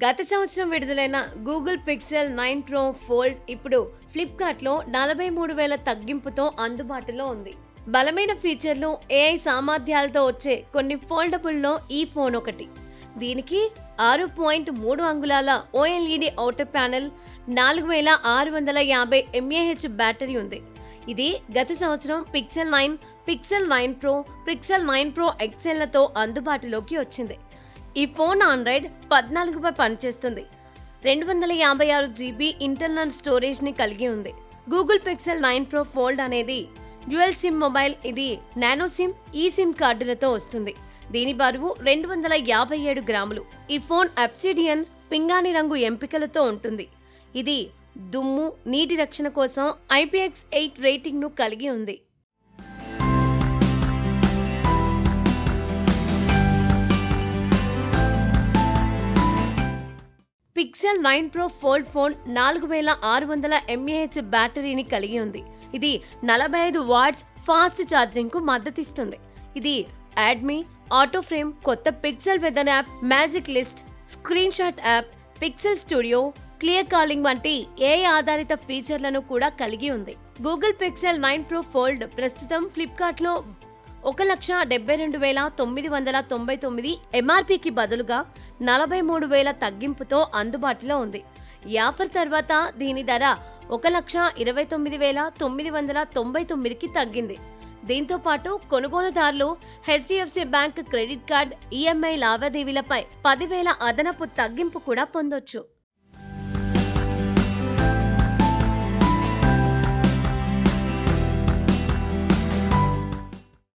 గత సంవత్సరం విడుదలైన గూగుల్ పిక్సెల్ 9 ప్రో ఫోల్డ్ ఇప్పుడు ఫ్లిప్కార్ట్లో 43,000 తగ్గింపుతో అందుబాటులో ఉంది. బలమైన ఫీచర్లు, ఏఐ సామర్థ్యాలతో వచ్చే కొన్ని ఫోల్డబుల్లో ఈ ఫోన్ ఒకటి. దీనికి 6.3 అంగుళాల OLED outer panel, 4650 mAh battery ఉంది. ఇది గత సంవత్సరం pixel 9, pixel 9 pro, pixel 9 pro ఎక్సెల్లతో అందుబాటులోకి వచ్చింది. ఈ ఫోన్ ఆండ్రాయిడ్ 14పై పనిచేస్తుంది. 256 GB ఇంటర్నల్ స్టోరేజ్ని కలిగి ఉంది. గూగుల్ పిక్సెల్ 9 ప్రో ఫోల్డ్ అనేది డ్యూయల్ సిమ్ మొబైల్. ఇది నానో సిమ్, ఈ సిమ్ కార్డులతో వస్తుంది. దీని బరువు 257 గ్రాములు. ఈ ఫోన్ అబ్సిడియన్ పింగాణి రంగు ఎంపికలతో ఉంటుంది. ఇది దుమ్ము, నీటి రక్షణ కోసం IPX8 రేటింగ్ను కలిగి ఉంది. Pixel 9 pro fold phone 4600 mAh బ్యాటరీని కలిగి ఉంది. ఇది 45 వాట్స్ ఫాస్ట్ ఛార్జింగ్కు మద్దతిస్తుంది. ఇది యాడ్మీ, ఆటో ఫ్రేమ్, కొత్త Pixel weather app, magic list, screenshot app, Pixel studio, clear calling వంటి ఏఐ ఆధారిత ఫీచర్లను కూడా కలిగి ఉంది. గూగుల్ పిక్సెల్ 9 ప్రో ఫోల్డ్ ప్రస్తుతం ఫ్లిప్కార్ట్లో 1,72,999 MRPకి బదులుగా 43,000 తగ్గింపుతో అందుబాటులో ఉంది. ఈ ఆఫర్ తర్వాత దీని ధర 1,29,999కి తగ్గింది. దీంతో పాటు కొనుగోలుదారులు HDFC bank credit card, EMI లావాదేవీలపై 10,000 అదనపు తగ్గింపు కూడా పొందొచ్చు.